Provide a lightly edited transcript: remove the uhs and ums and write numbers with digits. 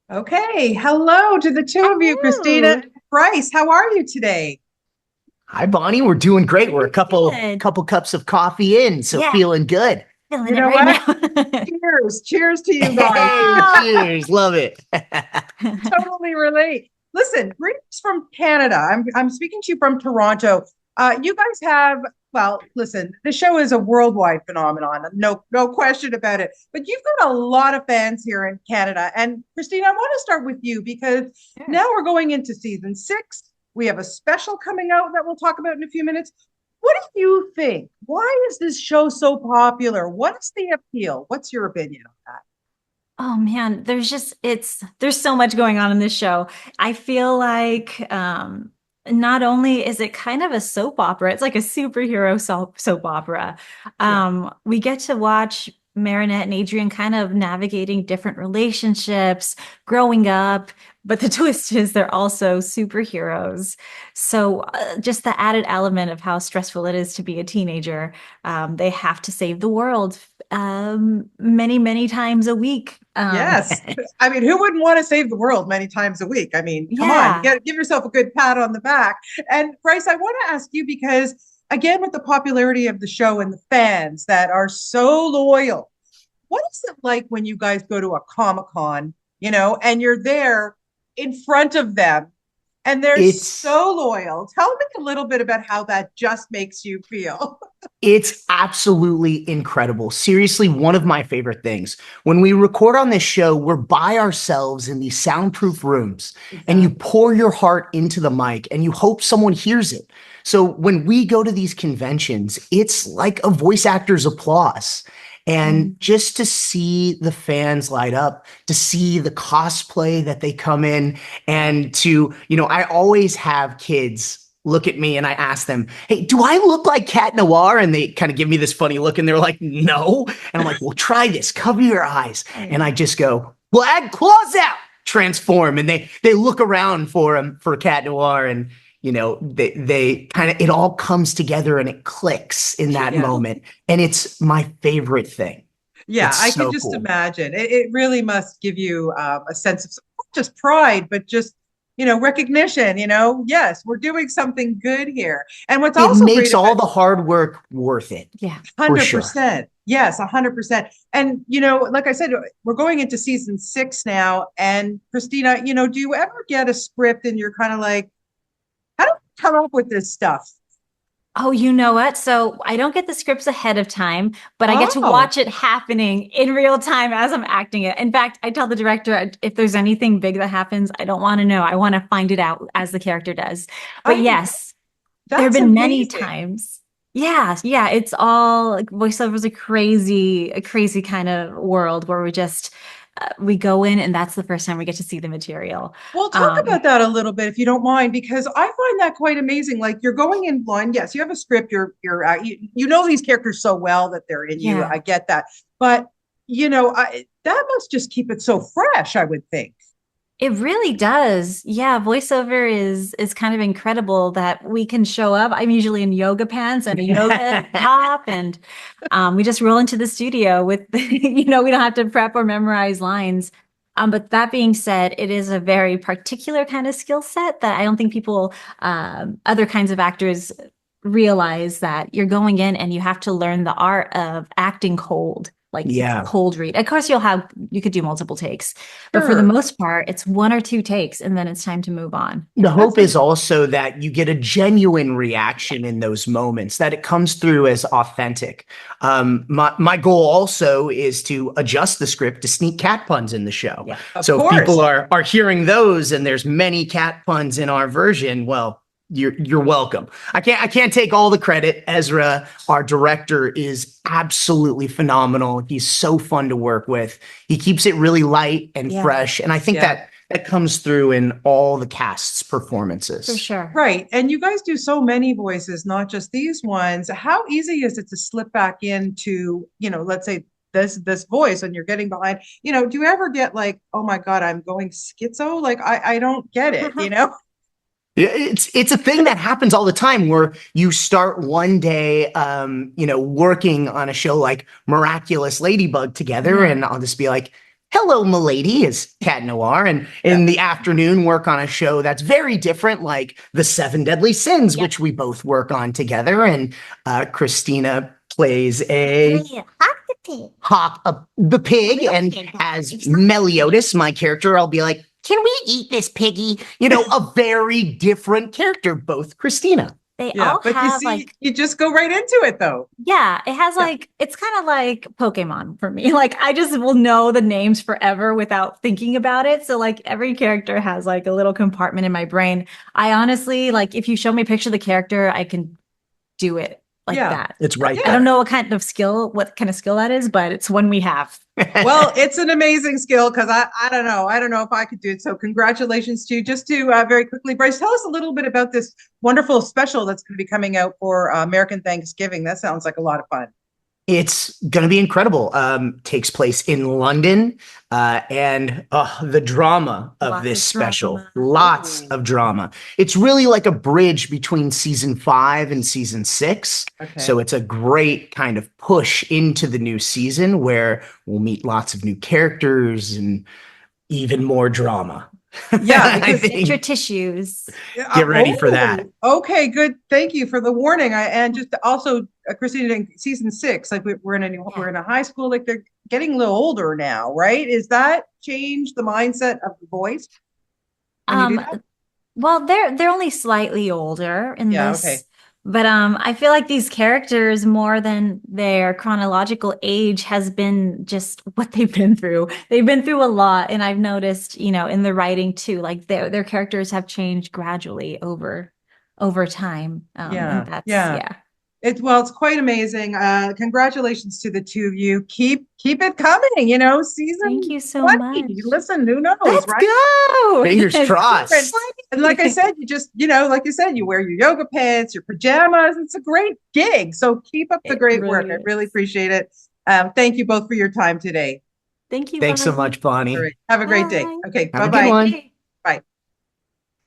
Okay, hello to the two of you, Christina Hello. and Bryce. How are you today? Hi, Bonnie. We're doing great. We're a couple Good. couple cups of coffee in, so Yeah, feeling good. feeling You it know right what? now. Cheers. Cheers to you guys. Hey, cheers. Love it. Totally relate. Listen, greetings from Canada. I'm speaking to you from Toronto. You guys have, well, listen, the show is a worldwide phenomenon. No question about it. But you've got a lot of fans here in Canada. And Christina, I want to start with you because Sure. now we're going into season 6. We have a special coming out that we'll talk about in a few minutes. What do you think? Why is this show so popular? What is the appeal? What's your opinion on that? Oh man, there's so much going on in this show. I feel like not only is it kind of a soap opera, it's like a superhero soap opera. Yeah. We get to watch Marinette and Adrian kind of navigating different relationships, growing up, but the twist is they're also superheroes. So just the added element of how stressful it is to be a teenager. They have to save the world many, many times a week. Yes. I mean, who wouldn't want to save the world many times a week? I mean, come on, you Yeah. got to give yourself a good pat on the back. And Bryce, I want to ask you because, again, with the popularity of the show and the fans that are so loyal, what is it like when you guys go to a Comic Con, and you're there in front of them and they're It's so loyal? Tell me a little bit about how that just makes you feel. it's absolutely incredible. Seriously, one of my favorite things. When we record on this show, we're by ourselves in these soundproof rooms, and you Exactly. pour your heart into the mic and you hope someone hears it. So when we go to these conventions, it's like a voice actor's applause. And Mhm. just to see the fans light up, to see the cosplay that they come in, and I always have kids look at me and I ask them, "Hey, do I look like Cat Noir?" And they kind of give me this funny look and they're like, "No." And I'm like, "Well, try this. Cover your eyes." And I just go, "Well, add claws out." Transform, and they look around for Cat Noir, and they kind of, it all comes together and it clicks in that Yeah. moment, and it's my favorite thing. Yeah, It's I could so just cool. imagine. It really must give you a sense of not just pride, but just, recognition. Yes, we're doing something good here. And what's It also great makes about all the hard work worth it, Yeah. for sure. 100%. Yes, 100%. And, like I said, we're going into season 6 now. And Christina, do you ever get a script and you're kind of like, how do I come up with this stuff? Oh, you know what? So I don't get the scripts ahead of time, but I get to Oh, watch it happening in real time as I'm acting it. In fact, I tell the director if there's anything big that happens, I don't want to know. I want to find it out as the character does. But I think yes, there have that's been many amazing. times. Yeah, yeah, it's all like voiceover is a crazy kind of world where we go in and that's the first time we get to see the material. Well, talk Um, about that a little bit if you don't mind, because I find that quite amazing. Like you're going in blind. Yes, you have a script. You know these characters so well that they're in you. yeah. I get that, but that must just keep it so fresh. I would think. It really does. Yeah, voiceover is kind of incredible that we can show up. I'm usually in yoga pants and a yoga top, and we just roll into the studio with, we don't have to prep or memorize lines. But that being said, it is a very particular kind of skill set that I don't think other kinds of actors realize that you're going in and you have to learn the art of acting cold. Like it's Yeah. cold read. Of course, you could do multiple takes. But for the Sure, most part, it's one or two takes and then it's time to move on. The that's hope a is also that you get a genuine reaction in those moments, that it comes through as authentic. My goal also is to adjust the script to sneak cat puns in the show. Yeah. of So if people course. are hearing those and there's many cat puns in our version, well, you're welcome. I can't take all the credit. Ezra, our director, is absolutely phenomenal. He's so fun to work with. He keeps it really light and Yeah, fresh, and I think Yeah. that comes through in all the cast's for performances. sure. Right. And you guys do so many voices, not just these ones. How easy is it to slip back into, let's say this voice and you're getting behind, do you ever get like, oh my God, I'm going schizo? Like I don't get it? It's a thing that happens all the time where you start one day, working on a show like Miraculous Ladybug together, Yeah. and I'll just be like, hello, milady, as Cat Noir, and in the afternoon work on a show that's very different, like The Seven Deadly Sins, which we both work on together. And Christina plays the pig, and as Meliodas, my character, I'll be like, can we eat this piggy? You know, a very different character, both Christina. They all but have you see, you just go right into it though. Yeah, it has it's kind of like Pokemon for me. Like I just will know the names forever without thinking about it. So like every character has like a little compartment in my brain. I honestly, like if you show me a picture of the character, I can do it like that. It's right. I don't know what kind of skill that is, but it's one we have. Well, it's an amazing skill because I don't know if I could do it. So congratulations to you. Just to very quickly, Bryce, tell us a little bit about this wonderful special that's going to be coming out for American Thanksgiving. That sounds like a lot of fun. It's going to be incredible. Takes place in London, and the drama of this special, lots of drama. It's really like a bridge between season 5 and season 6. Okay. So it's a great kind of push into the new season where we'll meet lots of new characters and even more drama. Yeah, because your tissues. Get ready for that. Okay, good. Thank you for the warning. And just also, Christina, in season 6, like we're in a high school, like they're getting a little older now, right? Is that change the mindset of the voice? Well, they're only slightly older in this. Okay. But I feel like these characters, more than their chronological age, has been just what they've been through. They've been through a lot, and I've noticed, in the writing too, like their characters have changed gradually over time. It's quite amazing. Congratulations to the two of you. Keep it coming. Season. Thank you so 20. much. Listen, who knows? Let's right? go. Fingers crossed. And like I said, you just, like you said, you wear your yoga pants, your pajamas. It's a great gig. So keep up the great work. I really appreciate it. Thank you both for your time today. Thank you. Thanks so much, Bonnie. Right. Have a great day. Okay. Bye-bye. Bye.